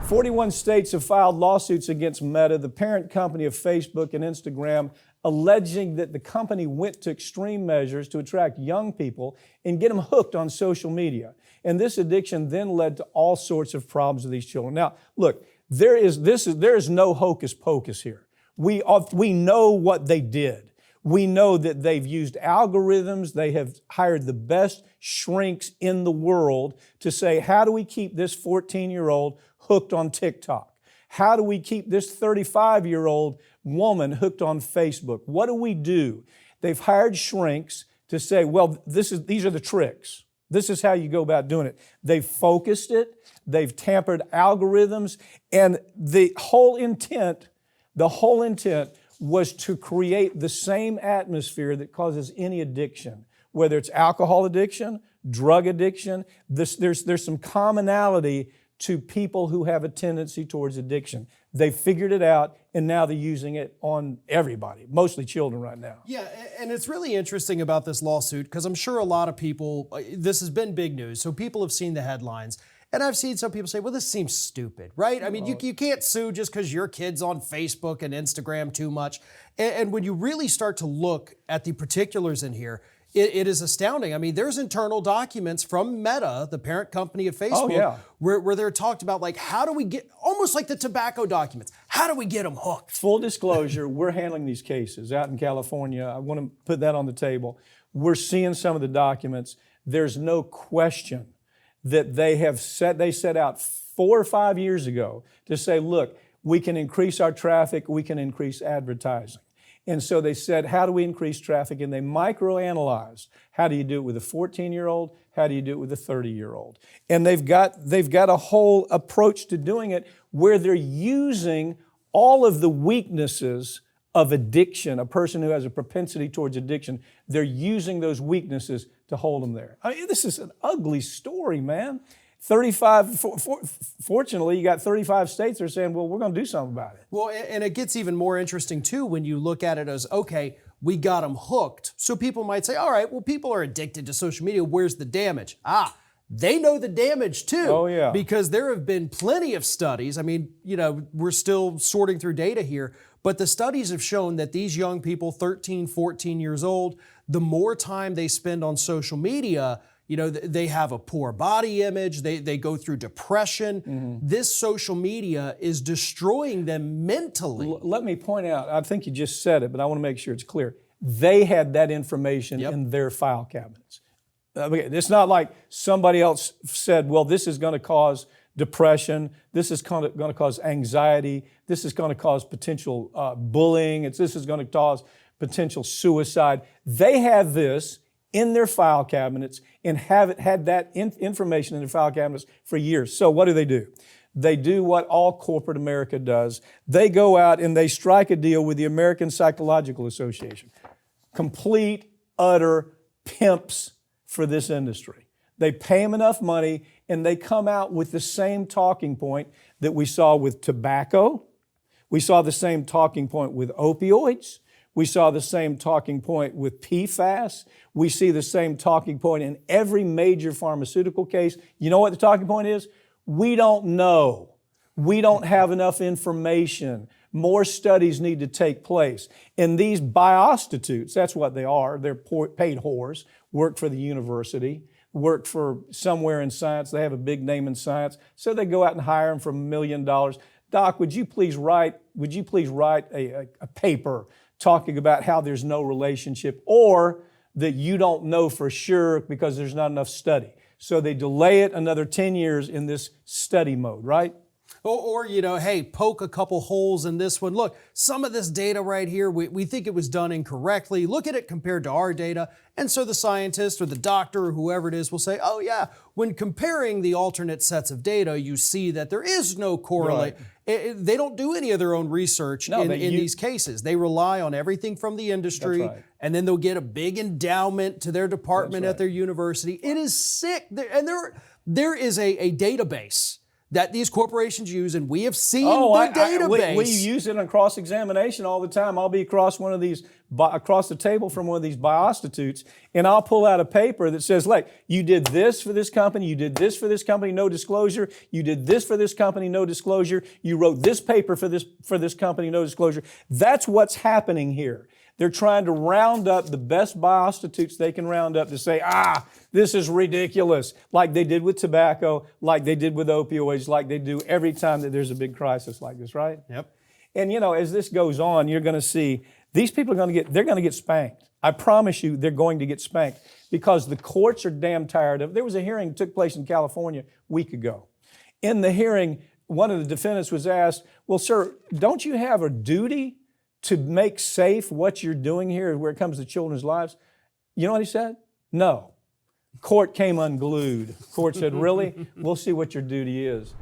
41 states have filed lawsuits against Meta, the parent company of Facebook and Instagram, alleging that the company went to extreme measures to attract young people and get them hooked on social media. And this addiction then led to all sorts of problems with these children. Now, look, there is no hocus pocus here. We know what they did. We know that they've used algorithms. They have hired the best shrinks in the world to say, how do we keep this 14-year-old hooked on TikTok? How do we keep this 35-year-old woman hooked on Facebook? What do we do? They've hired shrinks to say, well, these are the tricks. This is how you go about doing it. They've focused it. They've tampered algorithms. And the whole intent was to create the same atmosphere that causes any addiction, whether it's alcohol addiction, drug addiction. There's some commonality to people who have a tendency towards addiction. They figured it out, and now they're using it on everybody, mostly children right now. Yeah, and it's really interesting about this lawsuit because I'm sure a lot of people, this has been big news, so people have seen the headlines. And I've seen some people say, well, this seems stupid, right? I mean, you can't sue just because your kid's on Facebook and Instagram too much. And when you really start to look at the particulars in here, it is astounding. I mean, there's internal documents from Meta, the parent company of Facebook, where they're talked about, like, how do we get, almost like the tobacco documents, how do we get them hooked? Full disclosure, we're handling these cases out in California. I want to put that on the table. We're seeing some of the documents. There's no question that they set out 4 or 5 years ago to say, look, we can increase our traffic, we can increase advertising. And so they said, how do we increase traffic? And they microanalyzed. How do you do it with a 14-year-old? How do you do it with a 30-year-old? And they've got a whole approach to doing it where they're using all of the weaknesses of addiction, a person who has a propensity towards addiction, they're using those weaknesses to hold them there. I mean, this is an ugly story, man. Fortunately, you got 35 states that are saying, well, we're going to do something about it. Well, and it gets even more interesting, too, when you look at it as, okay, we got them hooked. So people might say, all right, well, people are addicted to social media. Where's the damage? They know the damage, too. Oh, yeah. Because there have been plenty of studies. I mean, we're still sorting through data here, but the studies have shown that these young people, 13, 14 years old, the more time they spend on social media, they have a poor body image, they go through depression. Mm-hmm. This social media is destroying them mentally. Let me point out, I think you just said it, but I want to make sure it's clear. They had that information in their file cabinets. It's not like somebody else said, well, this is going to cause depression, this is going to cause anxiety, this is going to cause potential bullying, this is going to cause potential suicide. They have this in their file cabinets and had that information in their file cabinets for years. So what do? They do what all corporate America does. They go out and they strike a deal with the American Psychological Association. Complete, utter pimps for this industry. They pay them enough money and they come out with the same talking point that we saw with tobacco. We saw the same talking point with opioids. We saw the same talking point with PFAS. We see the same talking point in every major pharmaceutical case. You know what the talking point is? We don't know. We don't have enough information. More studies need to take place. And these biostitutes, that's what they are. They're paid whores, work for the university, work for somewhere in science. They have a big name in science. So they go out and hire them for $1 million. Doc, would you please write a paper talking about how there's no relationship or that you don't know for sure because there's not enough study. So they delay it another 10 years in this study mode, right? Or hey, poke a couple holes in this one. Look, some of this data right here, we think it was done incorrectly. Look at it compared to our data. And so the scientist or the doctor or whoever it is will say, oh yeah, when comparing the alternate sets of data, you see that there is no correlate. Right. They don't do any of their own research in these cases. They rely on everything from the industry, and then they'll get a big endowment to their department at their university. It is sick. And there is a database that these corporations use, and we have seen Oh, the database. we use it on cross-examination all the time. I'll be across the table from one of these biostitutes, and I'll pull out a paper that says, like, you did this for this company, you did this for this company, no disclosure. You did this for this company, no disclosure. You wrote this paper for this company, no disclosure. That's what's happening here. They're trying to round up the best biostitutes they can round up to say, this is ridiculous, like they did with tobacco, like they did with opioids, like they do every time that there's a big crisis like this, right? Yep. And as this goes on, you're going to see these people they're going to get spanked. I promise you they're going to get spanked because the courts are damn tired of it. There was a hearing that took place in California a week ago. In the hearing, one of the defendants was asked, well, sir, don't you have a duty to make safe what you're doing here where it comes to children's lives? You know what he said? No. Court came unglued. Court said, really? We'll see what your duty is.